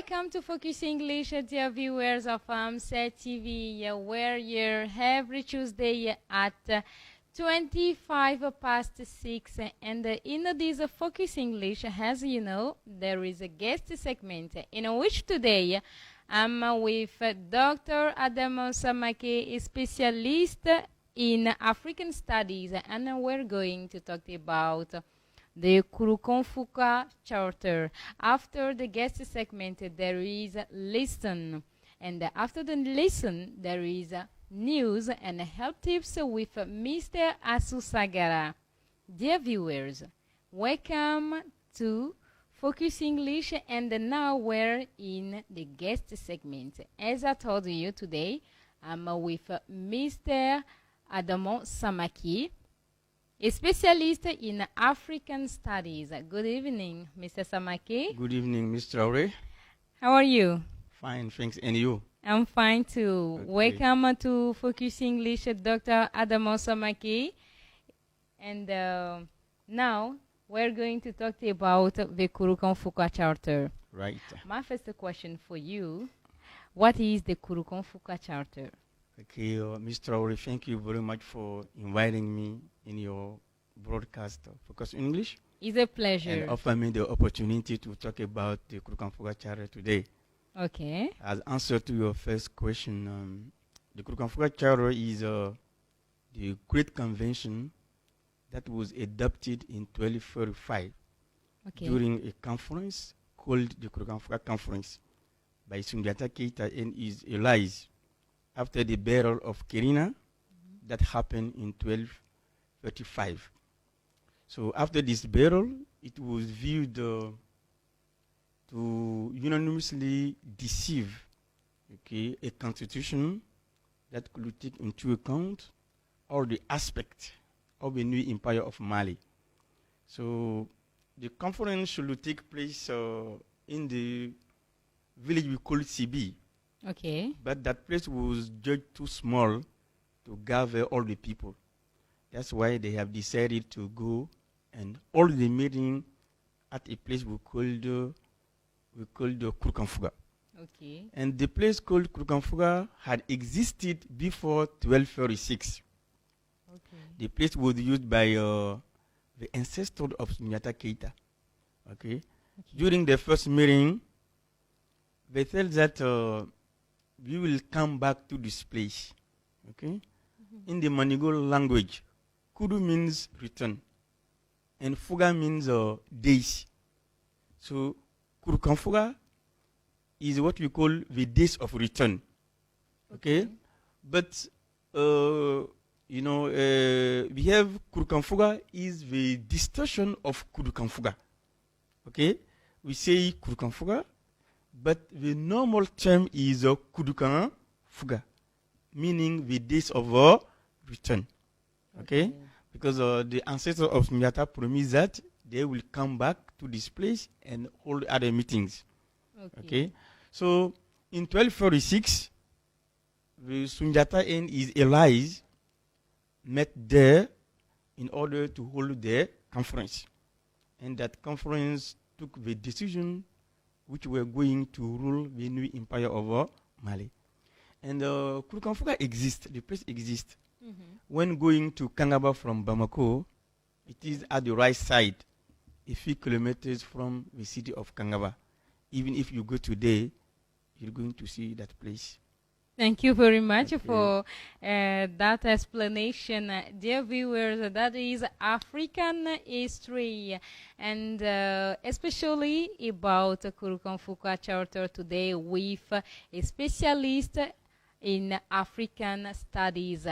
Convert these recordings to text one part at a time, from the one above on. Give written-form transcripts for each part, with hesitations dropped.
Welcome to Focus English, dear viewers of Set TV. We're here every Tuesday at 6:25, and in this Focus English, as you know, there is a guest segment in which today I'm with Dr. Adamo Samake, a specialist in African studies, and we're going to talk about the kurukufuka charter. After the guest segment, there is listen, and after the listen, there is news and help tips with Mr. Asusagara. Dear viewers, welcome to Focus English, and now we're in the guest segment. As I told you today, I'm with Mr. Adamo Samaki, a specialist in African studies. Good evening, Mr. Samaki. Good evening, Mr. Aure. How are you? Fine, thanks. And you? I'm fine too. Okay. Welcome to Focus English, Dr. Adamo Samaki. And now we're going to talk about the kurukufuka charter. Right. My first question for you, what is the kurukufuka charter? Okay, Mr. Aure, thank you very much for inviting me in your broadcast Focus English. It's a pleasure. And offer me the opportunity to talk about the kurukufuka charter today. Okay. As answer to your first question, the kurukufuka charter is the Great Convention that was adopted in 1235 during a conference called the Kurukufuka Conference by Sundiata Keita and his allies after the Battle of Kirina that happened in 1235. So after this battle, it was viewed to unanimously deceive a constitution that could take into account all the aspects of the new empire of Mali. So the conference should take place in the village we call Sibi. Okay. But that place was judged too small to gather all the people. That's why they have decided to go and hold the meeting at a place we called the kurukufuka. Okay. And the place called kurukufuka had existed before 1236. Okay. The place was used by the ancestors of Sundiata Keita. Okay. During the first meeting, they felt that we will come back to this place. Okay. In the Manigo language, Kuru means return, and Fuga means days. So kurukufuka is what we call the days of return. Okay. But we have kurukufuka is the distortion of kurukufuka. Okay. We say kurukufuka, but the normal term is kurukufuka, meaning the days of return. Okay? Because the ancestors of Sundiata promised that they will come back to this place and hold other meetings. Okay? So in 1246, the Sundiata and his allies met there in order to hold their conference. And that conference took the decision which were going to rule the new empire of Mali. And kurukufuka exists, the place exists. When going to Kangaba from Bamako, it is at the right side, a few kilometers from the city of Kangaba. Even if you go today, you're going to see that place. Thank you very much for that explanation. Dear viewers, that is African history, and especially about kurukufuka charter today with a specialist in African studies,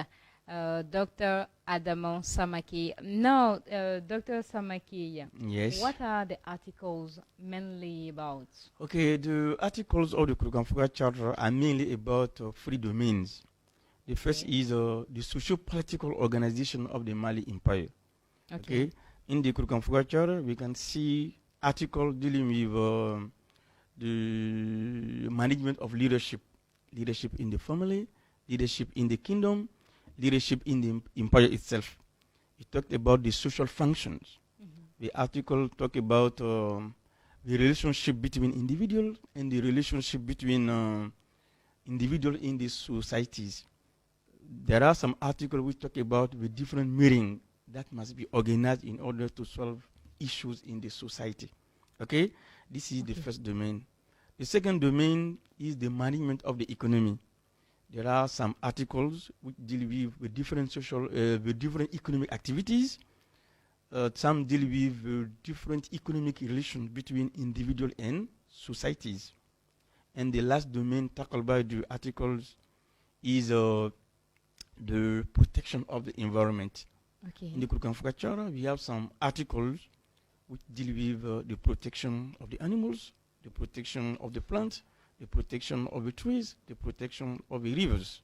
Dr. Adamo Samaki. Now, Dr. Samaki, yes. What are the articles mainly about? Okay, the articles of the kurukufuka charter are mainly about three domains. The first is the socio-political organization of the Mali Empire. Okay. In the kurukufuka charter, we can see articles dealing with the management of leadership in the family, leadership in the kingdom, leadership in the empire itself. It talked about the social functions. The article talked about the relationship between individuals and the relationship between individuals in the societies. There are some articles which talk about the different meaning that must be organized in order to solve issues in the society. Okay, this is the first domain. The second domain is the management of the economy. There are some articles which deal with different with different economic activities. Some deal with different economic relations between individual and societies. And the last domain tackled by the articles is the protection of the environment. Okay. In the Kurukufuka Charter, we have some articles which deal with the protection of the animals, the protection of the plants, the protection of the trees, the protection of the rivers.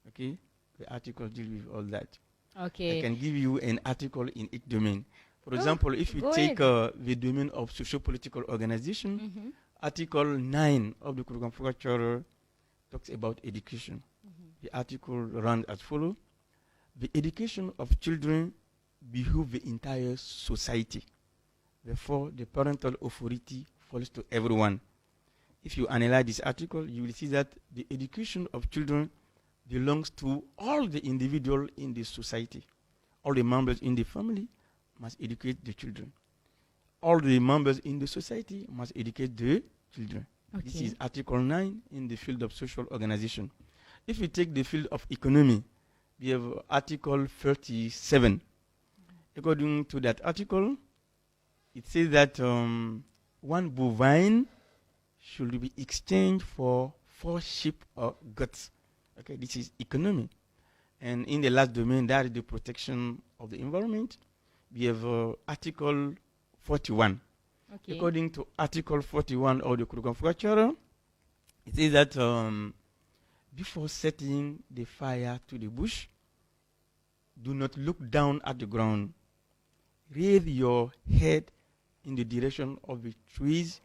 Okay, the article deal with all that. Okay. I can give you an article in each domain. For example, if you go take ahead. the domain of socio-political organization, Mhm. Article 9 of the Kurukufuka Charter talks about education. The article runs as follows: the education of children behooves the entire society. Therefore, the parental authority falls to everyone. If you analyze this article, you will see that the education of children belongs to all the individuals in the society. All the members in the family must educate the children. All the members in the society must educate the children. This Okay. is Article 9 in the field of social organization. If we take the field of economy, we have Article 37. According to that article, it says that one bovine should be exchanged for 4 sheep or goats. Okay, this is economy. And in the last domain, that is the protection of the environment. We have Article 41. Okay. According to Article 41 of the Kurukufuka Charter, it says that before setting the fire to the bush, do not look down at the ground. Raise your head in the direction of the trees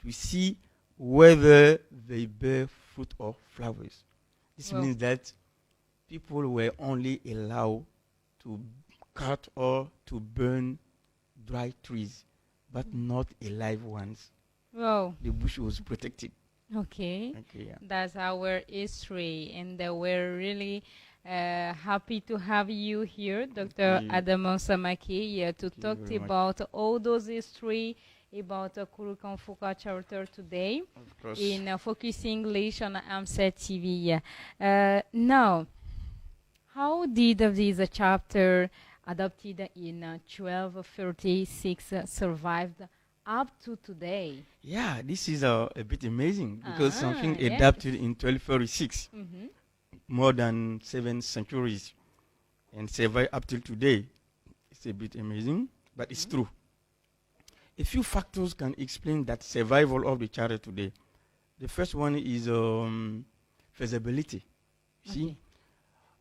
to see whether they bear fruit or flowers. This Well- means that people were only allowed to cut or to burn dry trees, but not alive ones. Wow. The bush was protected. Okay. Okay, yeah. That's our history, and we're really happy to have you here, Dr. you. Adamo Samaki, to Thank you talk very much. about all those history about Kurukufuka Charter today Of course. in Focus English on AMSET TV. Now, how did this chapter adopted in 1236 survived up to today? Yeah, this is a bit amazing because something yes. adapted in 1236, Mm-hmm. more than 7 centuries, and survived up till today. It's a bit amazing, but it's true. A few factors can explain that survival of the charter today. The first one is feasibility. See, Okay.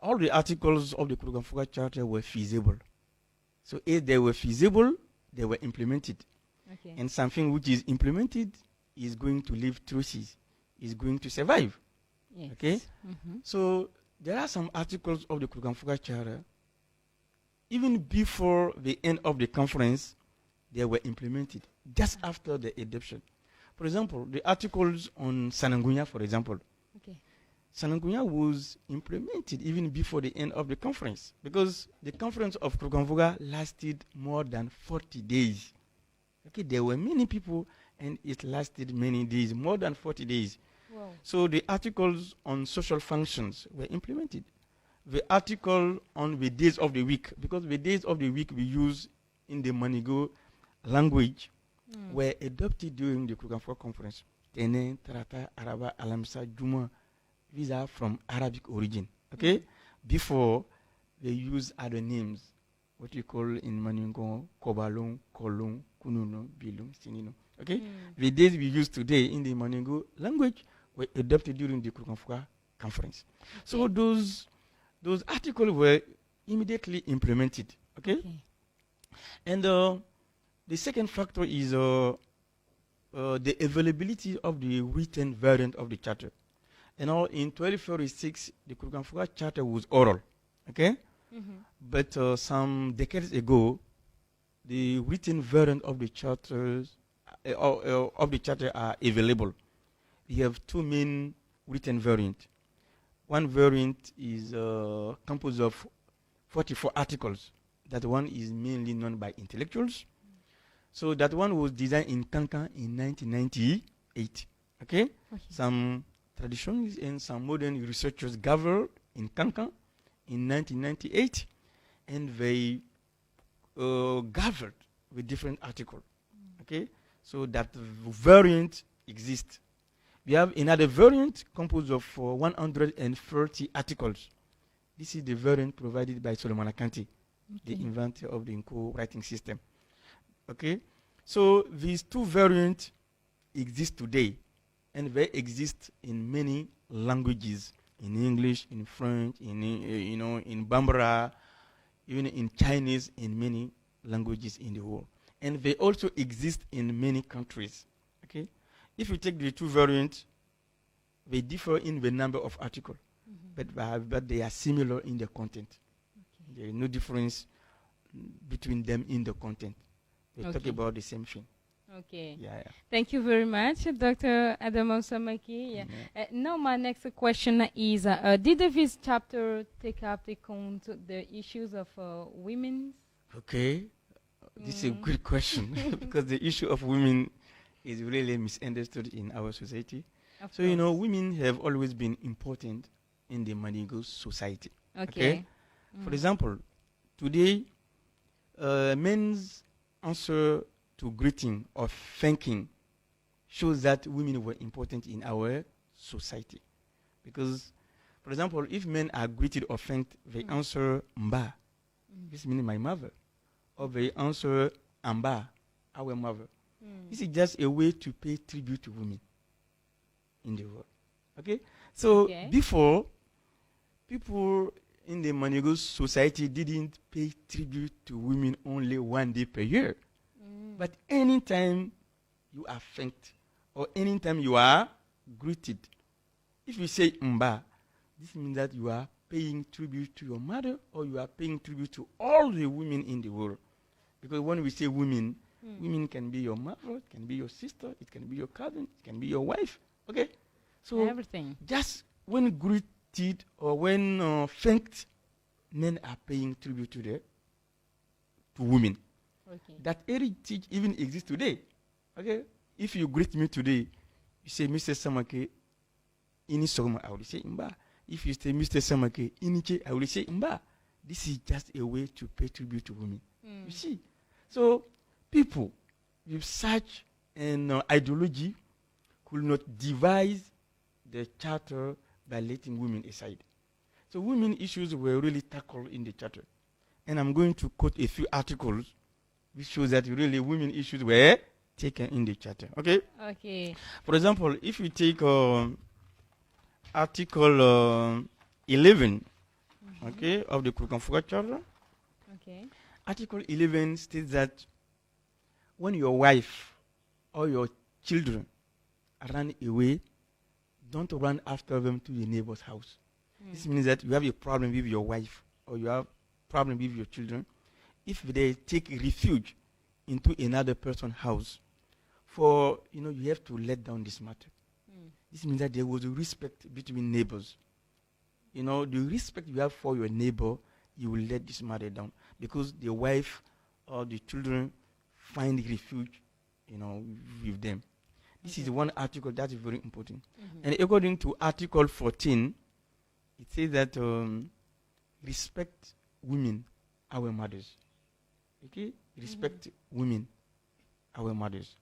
all the articles of the Kurukufuka Charter were feasible. So if they were feasible, they were implemented. Okay. And something which is implemented is going to leave traces, is going to survive. Yes. Okay? Mm-hmm. So there are some articles of the Kurukufuka Charter, even before the end of the conference, they were implemented, just after the adoption. For example, the articles on Sanangunya, for example, Okay. Sanangunya was implemented even before the end of the conference, because the conference of Kurukufuka lasted more than 40 days. Okay, there were many people and it lasted many days, more than 40 days. Wow. So the articles on social functions were implemented. The article on the days of the week, because the days of the week we use in the Manigo language, were adopted during the Kurukufuka conference. Tene, Tarata, Araba, Alamsa, Juma. These are from Arabic origin. Okay? Before, they use other names, what you call in Maningo, Kobalong, Kolong, Kununo, Bilong, Sinino. Okay? The days we use today in the Maningo language were adopted during the Kurukufuka conference. So those articles were immediately implemented. Okay? Okay. And the second factor is the availability of the written variant of the charter. In 1246, the Kurukufuka Charter was oral. Okay? Mm-hmm. But some decades ago, the written variant of the charters of the charter are available. We have two main written variants. One variant is composed of 44 articles. That one is mainly known by intellectuals. So that one was designed in Kankan in 1998. Okay? Some traditions and some modern researchers gathered in Kankan in 1998, and they gathered with different articles. Okay? So that variant exists. We have another variant composed of 130 articles. This is the variant provided by Solomon Akanti, the inventor of the Nko writing system. Okay, so these two variants exist today, and they exist in many languages: in English, in French, in Bambara, even in Chinese, in many languages in the world. And they also exist in many countries. Okay. If you take the two variants, they differ in the number of articles, but they are similar in the content. There is no difference between them in the content. They talk about the same thing. Okay. Yeah. Thank you very much, Dr. Adamo Samaki. Yeah. Now my next question is, did this chapter take up the issues of women? Okay. This is a good question because the issue of women is really misunderstood in our society. So, women have always been important in the Manigo society. Okay? For example, today, men's answer to greeting or thanking shows that women were important in our society. Because, for example, if men are greeted or thanked, they answer Mba. This means my mother. Or they answer Amba, our mother. This is just a way to pay tribute to women in the world. Okay? So before, people in the Manigo society didn't pay tribute to women only one day per year. But anytime you are thanked or anytime you are greeted, if you say Mba, this means that you are paying tribute to your mother or you are paying tribute to all the women in the world. Because when we say women, women can be your mother, it can be your sister, it can be your cousin, it can be your wife. Okay? So everything. Just when greeted or when thanked, men are paying tribute to women. Okay. That heritage even exists today. Okay? If you greet me today, you say Mr. Samake, Inisoma, I will say Mba. If you say Mr. Samake, Iniche, I will say Mba. This is just a way to pay tribute to women. You see? So people with such an ideology could not devise the charter by letting women aside. So women issues were really tackled in the charter. And I'm going to quote a few articles which shows that really women issues were taken in the charter. Okay? Okay. For example, if you take Article 11 okay, of the kurukufuka charter, okay. Article 11 states that when your wife or your children run away, don't run after them to your neighbor's house. This means that you have a problem with your wife or you have a problem with your children. If they take refuge into another person's house, you have to let down this matter. This means that there was a respect between neighbors. The respect you have for your neighbor, you will let this matter down because the wife or the children find refuge, with them. This is one article that is very important. And according to Article 14, it says that respect women, our mothers. Okay? Respect women, our mothers.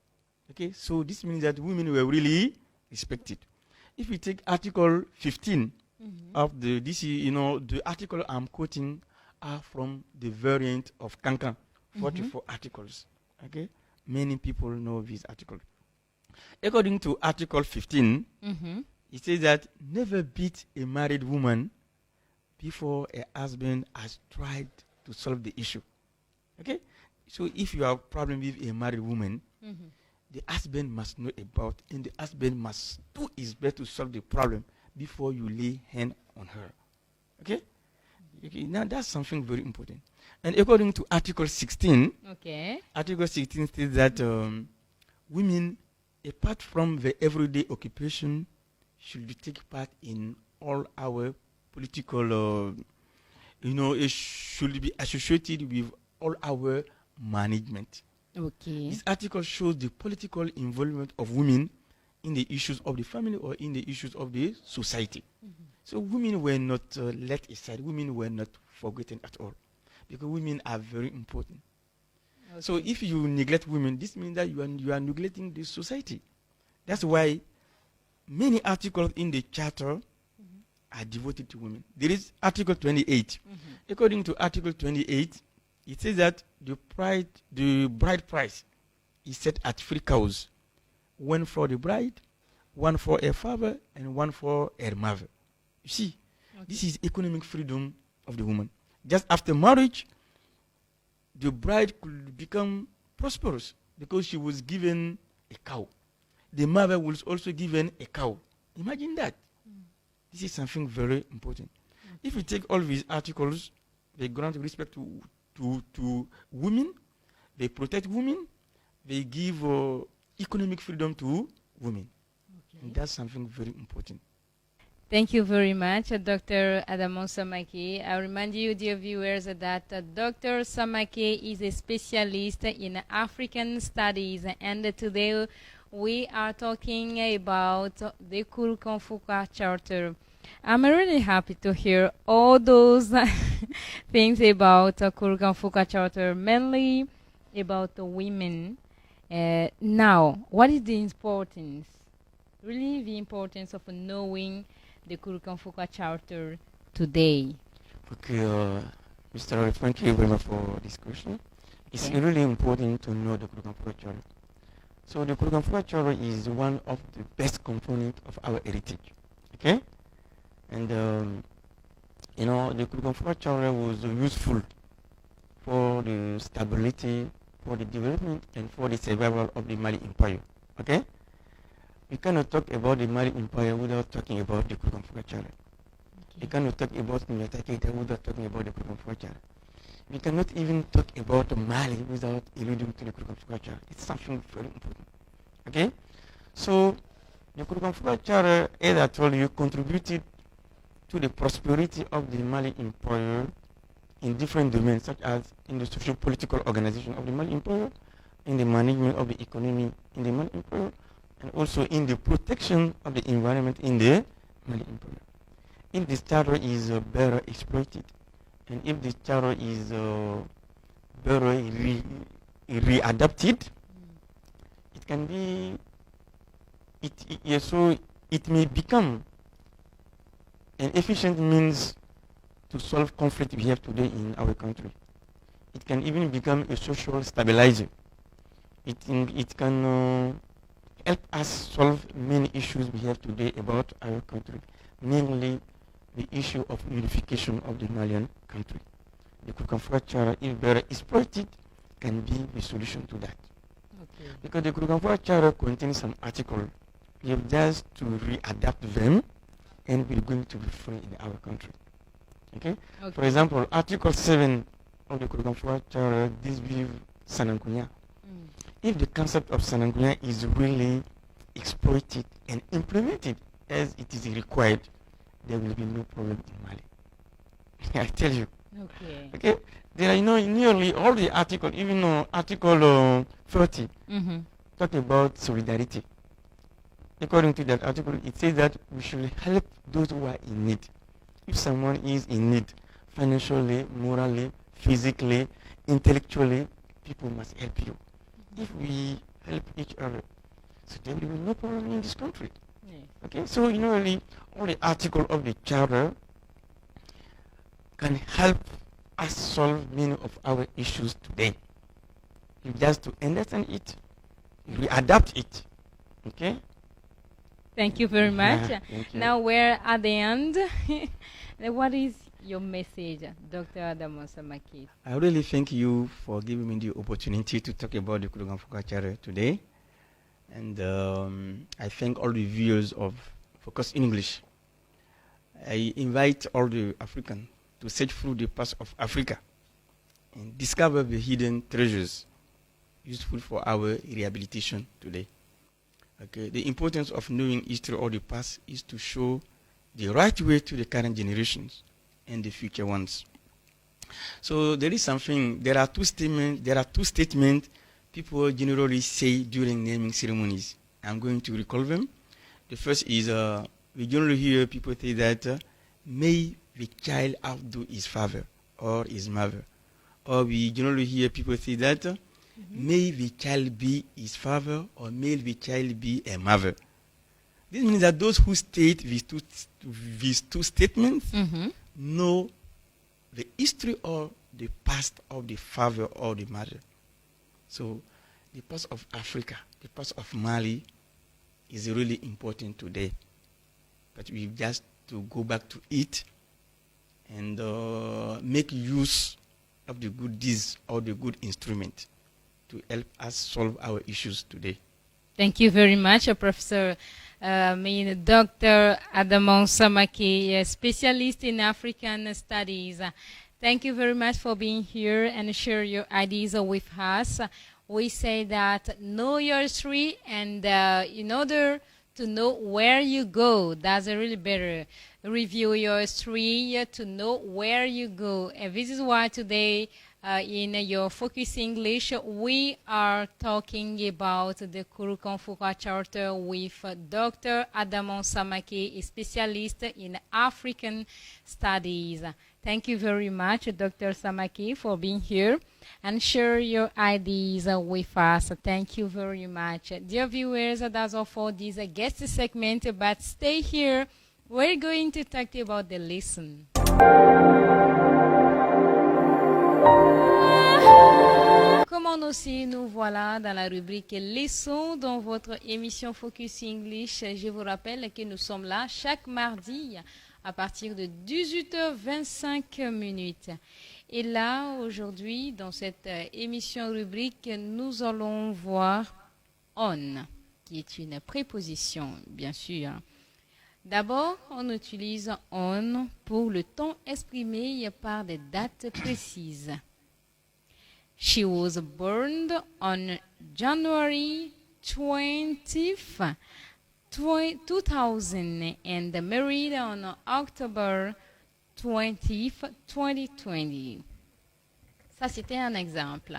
Okay? So this means that women were really respected. If we take Article 15 of the article I'm quoting are from the variant of Kankan, 44 articles. Okay? Many people know this article. According to Article 15, it says that never beat a married woman before a husband has tried to solve the issue. Okay? So if you have a problem with a married woman, the husband must know about and the husband must do his best to solve the problem before you lay hand on her. Okay? Now that's something very important. And according to Article 16, Article 16 states that women, apart from the everyday occupation, should take part in all our political, it should be associated with all our management. Okay. This article shows the political involvement of women in the issues of the family or in the issues of the society. So women were not let aside. Women were not forgotten at all, because women are very important. Okay. So if you neglect women, this means that you are neglecting the society. That's why many articles in the charter are devoted to women. There is Article 28. According to Article 28, it says that the bride price is set at 3 cows, one for the bride, one for her father, and one for her mother. You see, this is economic freedom of the woman. Just after marriage, the bride could become prosperous because she was given a cow. The mother was also given a cow. Imagine that. This is something very important. If we take all these articles, they grant respect to women, they protect women, they give economic freedom to women. And that's something very important. Thank you very much, Dr. Adamon Samake. I remind you, dear viewers, that Dr. Samake is a specialist in African studies, and today we are talking about the Kurukufuka Charter. I'm really happy to hear all those things about Kurukufuka Charter, mainly about the women. Now, what is the importance? Really, the importance of knowing the Kurukufuka Charter today. Okay, Mr. Roy, thank you very much for this question. It's really important to know the Kurukufuka Charter. So the Kurukufuka Charter is one of the best components of our heritage. Okay? And, the Kurukufuka Charter was useful for the stability, for the development, and for the survival of the Mali Empire. Okay? We cannot talk about the Mali Empire without talking about the Kurukufuka Charter. We cannot talk about Nyata Keita without talking about the Kurukufuka Charter. We cannot even talk about Mali without alluding to the Kurukufuka Charter. It's something very important. Okay? So, the Kurukufuka Charter, as I told you, contributed to the prosperity of the Mali Empire in different domains, such as in the socio-political organization of the Mali Empire, in the management of the economy in the Mali Empire, and also in the protection of the environment in the Mali Empire. If this charter is better exploited, and if this charter is better readapted, it can be, it may become an efficient means to solve conflict we have today in our country. It can even become a social stabilizer. It can help us solve many issues we have today about our country, namely the issue of unification of the Malian country. The Kurukufuka Charter, if better exploited, can be the solution to that. Okay. Because the Kurukufuka Charter contains some articles. We have just to readapt them, and we're going to be free in our country. Okay? For example, Article 7 of the Kurukufuka Charter deals with Sanankunya. If the concept of Sanankunya is really exploited and implemented as it is required, there will be no problem in Mali. I tell you. Okay. There are nearly all the articles, even Article 30, talk about solidarity. According to that article, it says that we should help those who are in need. If someone is in need, financially, morally, physically, intellectually, people must help you. If we help each other, so there will be no problem in this country. Okay, so really, all the article of the charter can help us solve many of our issues today. You just to understand it, we adapt it. Okay. Thank you very much. Thank you. Now we're at the end. What is your message, Dr. Adamon Samake? I really thank you for giving me the opportunity to talk about the Kurukufuka Charter today. And I thank all the viewers of Focus English. I invite all the Africans to search through the past of Africa and discover the hidden treasures useful for our rehabilitation today. Okay, the importance of knowing history or the past is to show the right way to the current generations and the future ones. So there are two statements people generally say during naming ceremonies. I'm going to recall them. The first is, we generally hear people say that, may the child outdo his father or his mother. Or we generally hear people say that, may the child be his father or may the child be a mother. This means that those who state these two statements know the history or the past of the father or the mother. So the past of Africa, the past of Mali is really important today. But we just to go back to it and make use of the good deeds or the good instrument to help us solve our issues today. Thank you very much, Professor Dr. Adamon Samake, a specialist in African studies. Thank you very much for being here and share your ideas with us. We say that know your history, and in order to know where you go, that's really better. Review your history to know where you go. And this is why today in your Focus English, we are talking about the Kurukufuka Charter with Dr. Adamon Samake, a specialist in African studies. Thank you very much, Dr. Samake, for being here and share your ideas with us. Thank you very much. Dear viewers, that's all for this guest segment, but stay here. We're going to talk about the lesson. Comment aussi nous voilà dans la rubrique leçons dans votre émission Focus English. Je vous rappelle que nous sommes là chaque mardi à partir de 18h25. Et là, aujourd'hui, dans cette émission rubrique, nous allons voir on, qui est une préposition, bien sûr. D'abord, on utilise on pour le temps exprimé par des dates précises. She was born on January 20th, 2000 and married on October 20th, 2020. Ça, c'était un exemple.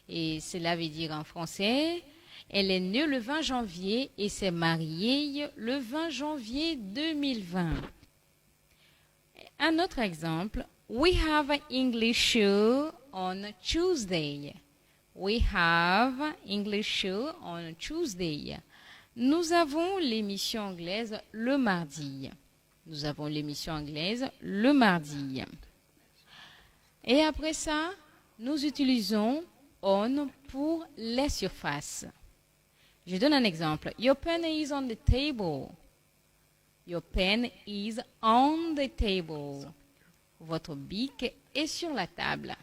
Et cela veut dire en français, elle est née le 20 janvier et s'est mariée le 20 janvier 2020. Un autre exemple, we have an English show on Tuesday. We have English show on Tuesday. Nous avons l'émission anglaise le mardi. Nous avons l'émission anglaise le mardi. Et après ça, nous utilisons on pour les surfaces. Je donne un exemple. Your pen is on the table. Your pen is on the table. Votre bic est sur la table.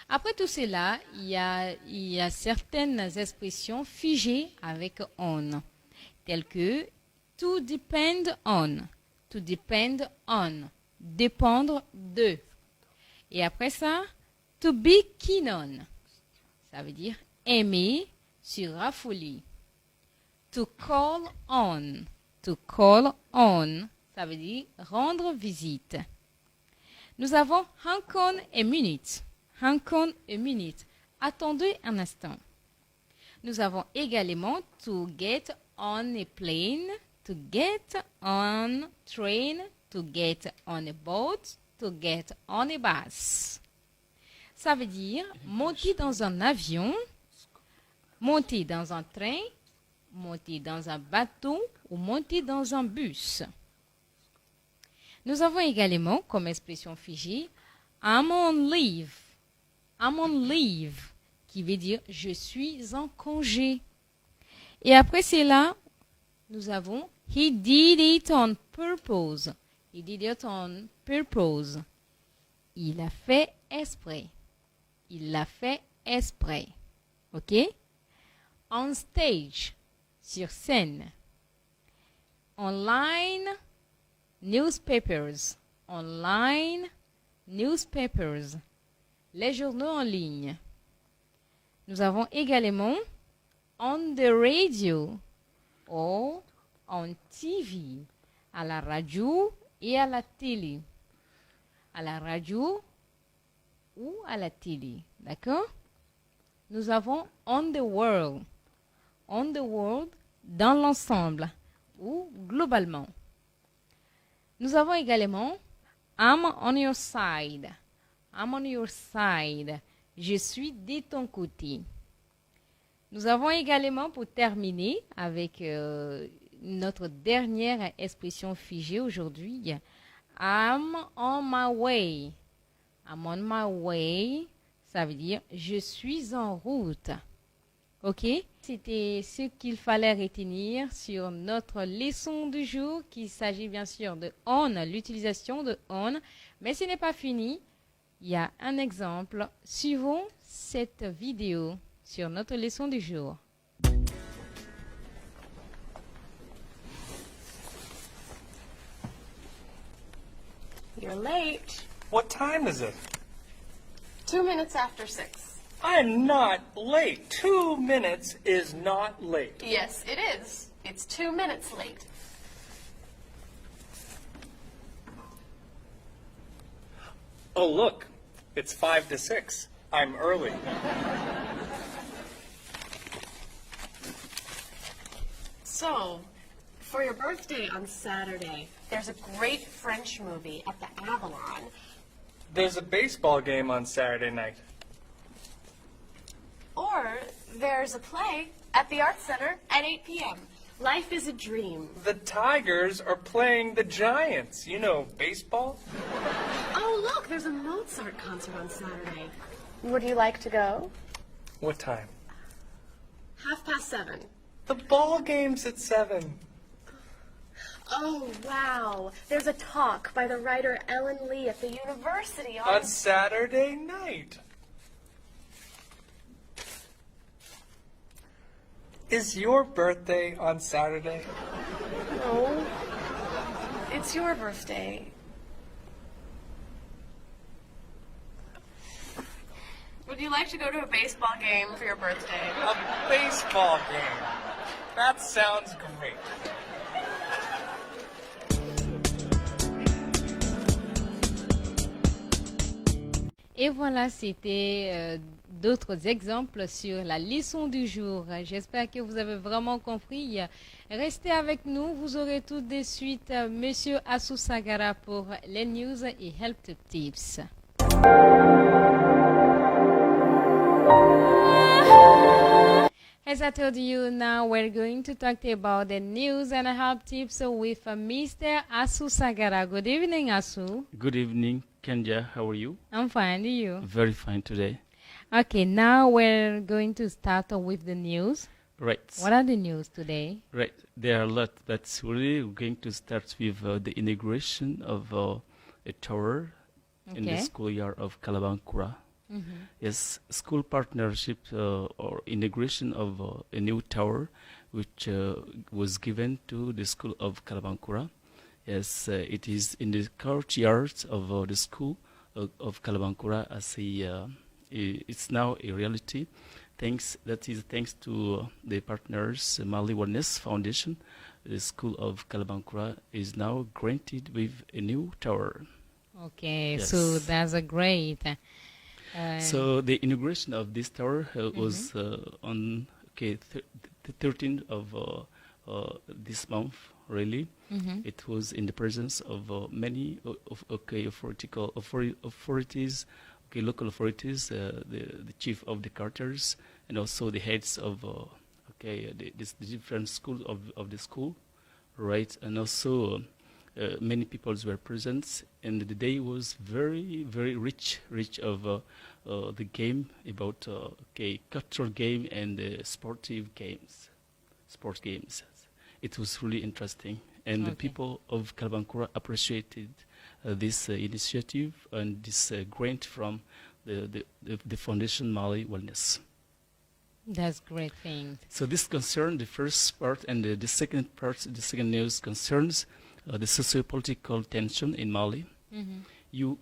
Après tout cela, il y a certaines expressions figées avec on, telles que to depend on, dépendre de. Et après ça, to be keen on, ça veut dire aimer, se raffoler. To call on, ça veut dire rendre visite. Nous avons hang on a minute. Hang on a minute. Attendez un instant. Nous avons également to get on a plane, to get on train, to get on a boat, to get on a bus. Ça veut dire monter dans un avion, monter dans un train, monter dans un bateau ou monter dans un bus. Nous avons également comme expression figée I'm on leave. I'm on leave, qui veut dire je suis en congé. Et après cela, nous avons he did it on purpose. He did it on purpose. Il a fait exprès. Il l'a fait exprès. OK? On stage, sur scène. Online newspapers. Online newspapers. Les journaux en ligne. Nous avons également on the radio ou on TV, à la radio et à la télé. À la radio ou à la télé, d'accord? Nous avons on the world dans l'ensemble ou globalement. Nous avons également I'm on your side. I'm on your side. Je suis de ton côté. Nous avons également, pour terminer avec notre dernière expression figée aujourd'hui, I'm on my way. I'm on my way, ça veut dire je suis en route. Ok? C'était ce qu'il fallait retenir sur notre leçon du jour, qu'il s'agit bien sûr de on, l'utilisation de on, mais ce n'est pas fini. Il y a un exemple. Suivons cette vidéo sur notre leçon du jour. You're late. What time is it? 2 minutes after 6. I'm not late. 2 minutes is not late. Yes, it is. It's 2 minutes late. Oh, look. It's 5 to 6. I'm early. So, for your birthday on Saturday, there's a great French movie at the Avalon. There's a baseball game on Saturday night. Or there's a play at the Art Center at 8 p.m. Life is a dream. The Tigers are playing the Giants. You know baseball? Oh, look, there's a Mozart concert on Saturday. Would you like to go? What time? 7:30. The ball game's at 7. Oh, wow. There's a talk by the writer Ellen Lee at the university on... On Saturday night. Is your birthday on Saturday? No. It's your birthday. Would you like to go to a baseball game for your birthday? A baseball game. That sounds great. Et voilà, c'était d'autres exemples sur la leçon du jour. J'espère que vous avez vraiment compris. Restez avec nous, vous aurez tout de suite Monsieur Asu Sagara pour les news et help tips. As I told you, now we're going to talk about the news and help tips with Mr. Asu Sagara. Good evening, Asu. Good evening, Kenya. How are you? I'm fine, and you? Very fine today. Okay, now we're going to start with the news. Right. What are the news today? Right. There are a lot. That's really we're going to start with the inauguration of a tower in the Okay. schoolyard of Kalabankura. Mm-hmm. Yes, school partnership or integration of a new tower, which was given to the school of Kalabankura. Yes, it is in the courtyard of the school of Kalabankura. As it's now a reality. Thanks to the partners, Mali Wellness Foundation. The school of Kalabankura is now granted with a new tower. Okay, Yes. so that's a great. So the inauguration of this tower was on the 13th of this month. Really, it was in the presence of many authorities, local authorities, the chief of the quarters, and also the heads of the different schools of the school, right, and also. Many peoples were present, and the day was very, very rich of the game about cultural game and sports games. It was really interesting, and the people of Kalabankura appreciated this initiative and this grant from the Foundation Mali Wellness. That's great thing. So this concerns the first part, and the second part, the second news concerns the socio-political tension in Mali. Mm-hmm. You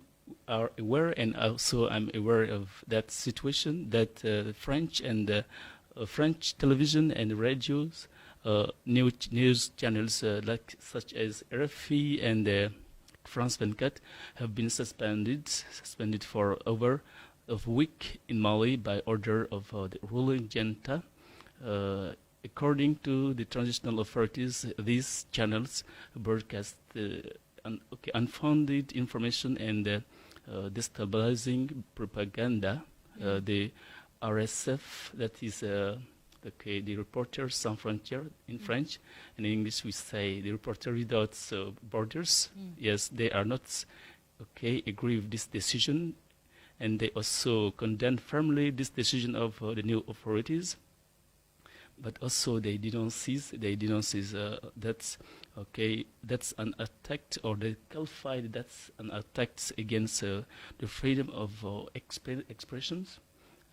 are aware, and also I'm aware of that situation, that French and French television and radios, news channels such as RFI and France 24 have been suspended for over a week in Mali by order of the ruling junta. According to the transitional authorities, these channels broadcast unfounded information and destabilizing propaganda. The RSF, that is the Reporters Sans Frontières in French, and in English we say the Reporters Without Borders. Yes, they are not agree with this decision, and they also condemn firmly this decision of the new authorities. But also they denounced that's an attack, or they qualified that's an attack against the freedom of expressions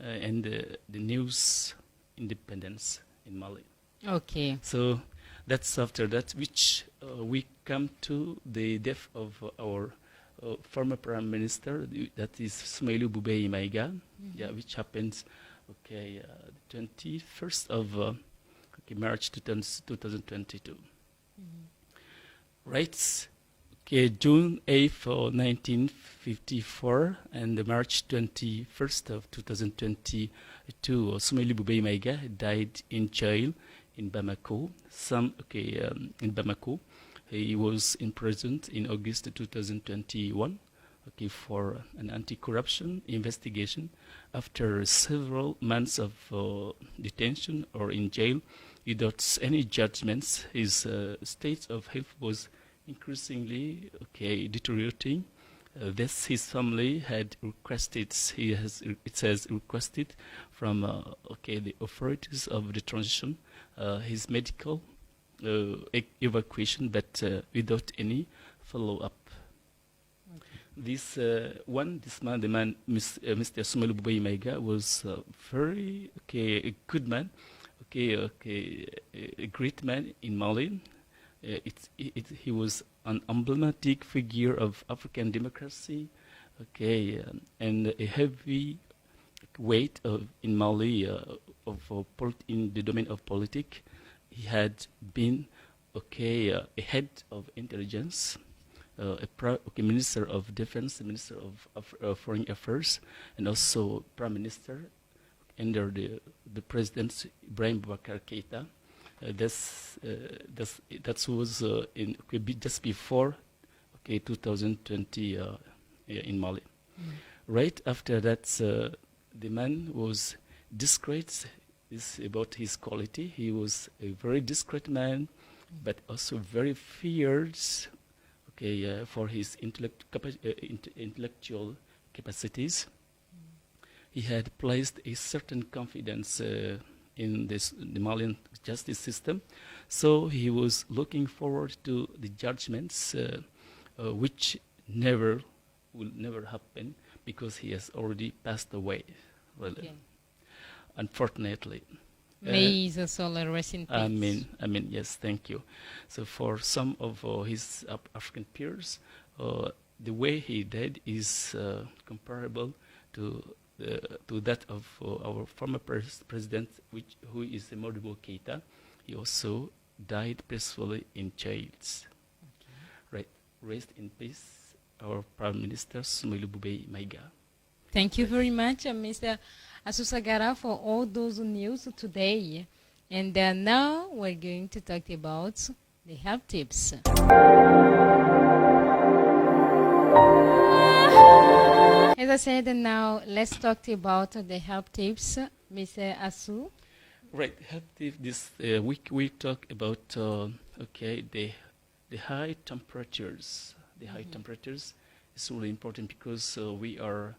and the news independence in Mali. Okay. So that's after that, which we come to the death of our former Prime Minister, that is Soumaïlou Boubèye Maïga, which happens the 21st of March 2022. Right. June 8th, 1954, and March 21st of 2022, Soumaïlou Boubèye Maïga died in jail in Bamako. In Bamako, he was imprisoned in August 2021. For an anti-corruption investigation. After several months of detention or in jail without any judgments, his state of health was increasingly deteriorating. This his family had requested. It has requested from the authorities of the transition his medical evacuation, but without any follow-up. This man, Mr. Soumaïlou Boubèye Maïga, was very a good man, a great man in Mali. He was an emblematic figure of African democracy, and a heavy weight in Mali in the domain of politics. He had been a head of intelligence. Minister of Defense, Minister of Foreign Affairs, and also Prime Minister under the President Ibrahim Boubacar Keïta. That was just before 2020 in Mali. Right after that, the man was discreet. Is about his quality. He was a very discreet man, but also very fierce. For his intellectual capacities. He had placed a certain confidence in the Malian justice system, so he was looking forward to the judgments, which will never happen because he has already passed away. Well, unfortunately. May his soul rest in peace. Amen. Yes, thank you. So for some of his African peers, the way he died is comparable to that of our former president, who is Modibo Keïta. He also died peacefully in jails. Right. Rest in peace, our Prime Minister Soumaïlou Boubèye Maïga. Thank you very much, Mr. Asusagara, for all those news today. And now we're going to talk about the health tips. As I said, now let's talk about the health tips, Mr. Asu. Right, health tips. This week we talk about the high temperatures. The high temperatures is really important because we're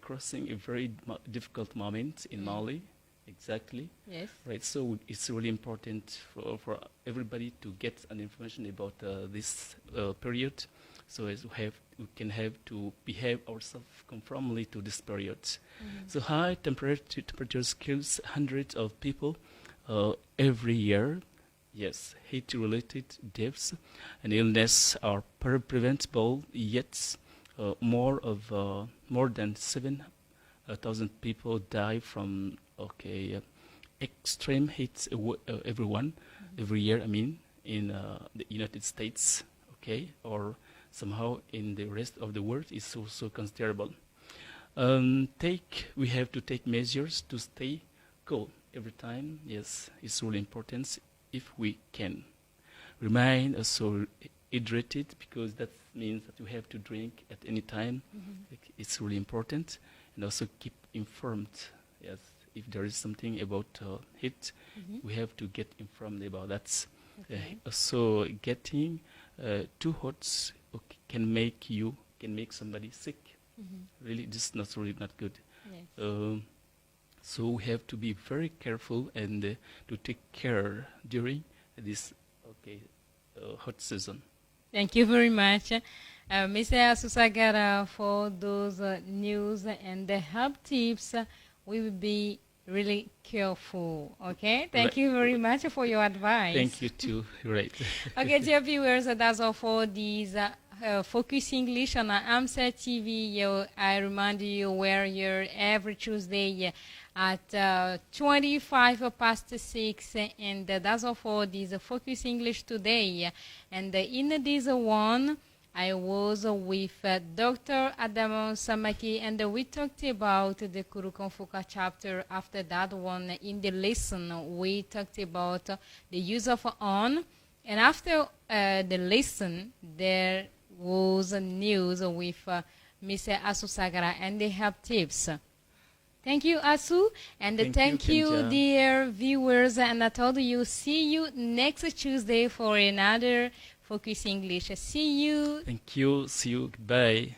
crossing a very difficult moment in Mali. Exactly. Yes. Right. So it's really important for everybody to get an information about this period, so as we can have to behave ourselves conformably to this period. So high temperatures kills hundreds of people every year. Yes, heat-related deaths and illness are preventable, yet more than 7,000 people die from extreme heat every year. I mean, in the United States, or somehow in the rest of the world is also considerable. We have to take measures to stay cool every time. Yes, it's really important if we can. Remain also hydrated, because that means that we have to drink at any time. It's really important. And also keep informed. Yes, if there is something about heat, we have to get informed about that. Also, getting too hot can make somebody sick. Really, this is not good. Yes. So we have to be very careful and to take care during this hot season. Thank you very much, Mr. Asusagara, for those news and the help tips. We will be really careful. Okay, thank you very much for your advice. Thank you too. Right. Okay, dear viewers, that's all for these Focus English on AMSA TV. I remind you we're here every Tuesday at 25 past 6, and that's all for this Focus English today. And in this one, I was with Dr. Adamo Samaki, and we talked about the kurukufuka chapter. After that one, in the lesson, we talked about the use of on. And after the lesson, there was news with Mr. Asu Sagara and the help tips. Thank you, Asu, and thank you, dear viewers. And I told you, see you next Tuesday for another Focus English. See you. Thank you. See you. Goodbye.